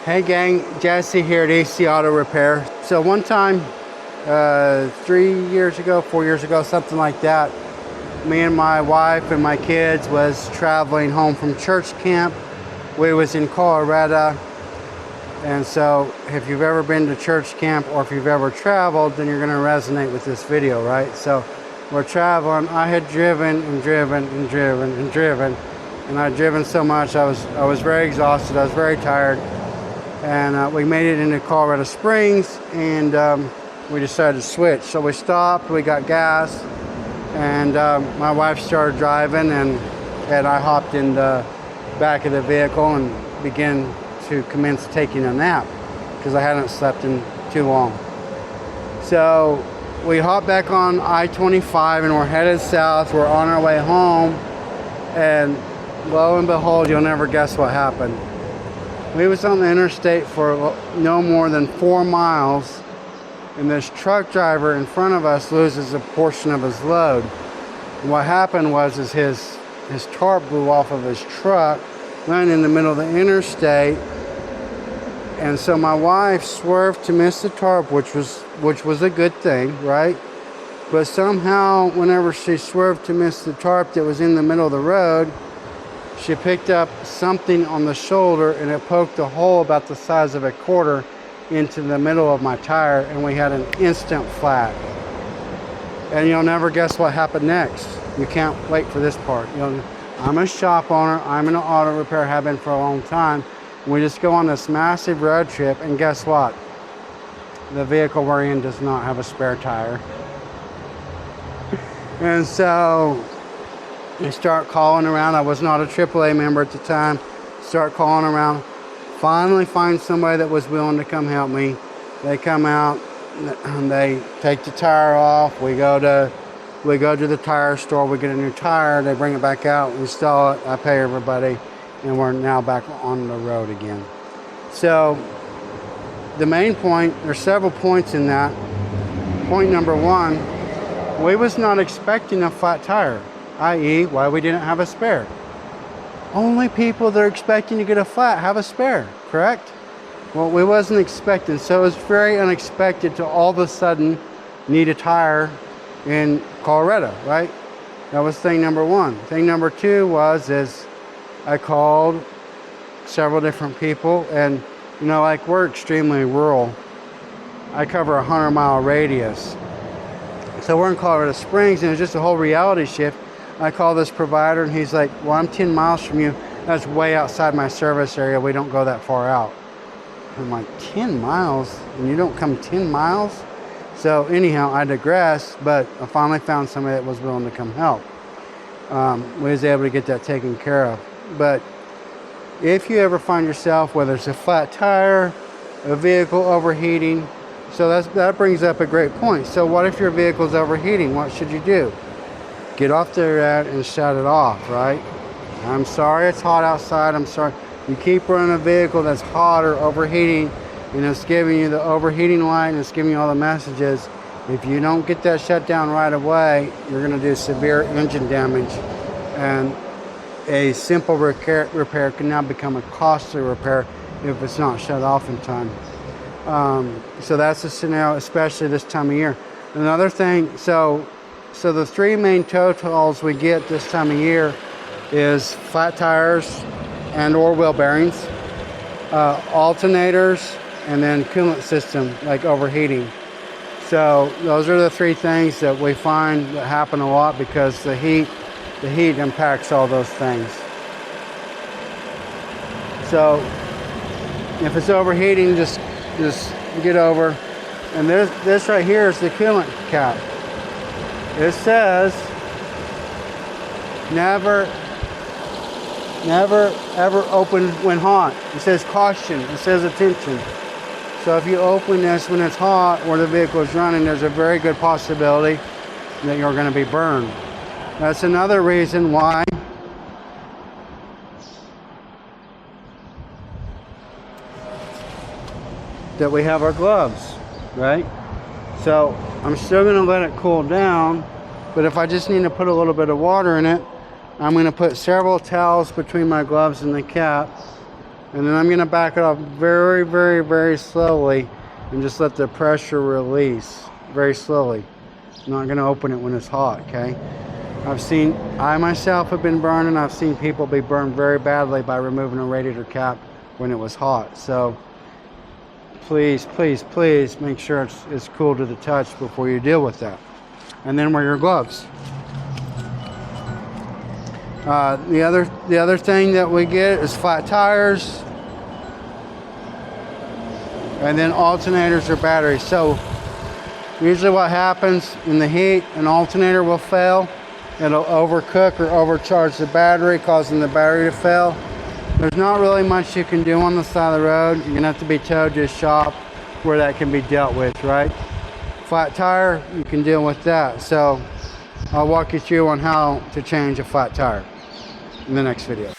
Hey gang, Jesse here at AC Auto Repair. So one time, 3 years ago, 4 years ago, something like that, me and my wife and my kids was traveling home from church camp. We was in Colorado. And so if you've ever been to church camp or if you've ever traveled, then you're gonna resonate with this video, right? So we're traveling. I had driven and driven and driven and driven. And I'd driven so much, I was very exhausted, I was very tired. And we made it into Colorado Springs, and we decided to switch. So we stopped, we got gas, and my wife started driving, and I hopped in the back of the vehicle and began to commence taking a nap because I hadn't slept in too long. So we hopped back on I-25 and we're headed south. We're on our way home, and lo and behold, you'll never guess what happened. We was on the interstate for no more than 4 miles, and this truck driver in front of us loses a portion of his load. And what happened was his tarp blew off of his truck, landed in the middle of the interstate, and so my wife swerved to miss the tarp, which was a good thing, right? But somehow, whenever she swerved to miss the tarp that was in the middle of the road, she picked up something on the shoulder, and it poked a hole about the size of a quarter into the middle of my tire, and we had an instant flat. And you'll never guess what happened next. You can't wait for this part. I'm a shop owner, I'm in an auto repair, have been for a long time. We just go on this massive road trip, and guess what? The vehicle we're in does not have a spare tire. And so I start calling around. I was not a AAA member at the time. Start calling around. Finally find somebody that was willing to come help me. They come out and they take the tire off. We go to the tire store. We get a new tire. They bring it back out, install it. I pay everybody, and we're now back on the road again. So the main point, there's several points in that. Point number one, we was not expecting a flat tire, i.e. why we didn't have a spare. Only people that are expecting to get a flat have a spare, correct? Well, we wasn't expecting, so it was very unexpected to all of a sudden need a tire in Colorado, right? That was thing number one. Thing number two is I called several different people, and like we're extremely rural. I cover a 100-mile radius. So we're in Colorado Springs, and it was just a whole reality shift. I call this provider, and he's like, well, I'm 10 miles from you. That's way outside my service area. We don't go that far out. I'm like, 10 miles? And you don't come 10 miles? So anyhow, I digress, but I finally found somebody that was willing to come help. We was able to get that taken care of. But if you ever find yourself, whether it's a flat tire, a vehicle overheating, so that brings up a great point. So what if your vehicle's overheating? What should you do? Get off there and shut it off, right? I'm sorry it's hot outside. I'm sorry. You keep running a vehicle that's hot or overheating, and it's giving you the overheating light, and it's giving you all the messages. If you don't get that shut down right away, you're going to do severe engine damage, and a simple repair can now become a costly repair if it's not shut off in time. So that's the scenario, especially this time of year. Another thing, so the three main totals we get this time of year is flat tires and or wheel bearings, alternators, and then coolant system like overheating. So those are the three things that we find that happen a lot because the heat impacts all those things. So if it's overheating, just get over. And this right here is the coolant cap. It says never ever open when hot. It says caution, it says attention. So if you open this when it's hot or the vehicle is running, there's a very good possibility that you're going to be burned. That's another reason why that we have our gloves, right? So I'm still going to let it cool down, but if I just need to put a little bit of water in it, I'm going to put several towels between my gloves and the cap, And then I'm going to back it off very, very, very slowly and just let the pressure release very slowly. I'm not going to open it when it's hot, okay? I myself have been burned, and I've seen people be burned very badly by removing a radiator cap when it was hot. So please, please, please make sure it's cool to the touch before you deal with that. And then wear your gloves. The other thing that we get is flat tires, and then alternators or batteries. So usually what happens in the heat, an alternator will fail. It'll overcook or overcharge the battery, causing the battery to fail. There's not really much you can do on the side of the road. You're gonna have to be towed to a shop where that can be dealt with, right? Flat tire, you can deal with that. So I'll walk you through on how to change a flat tire in the next video.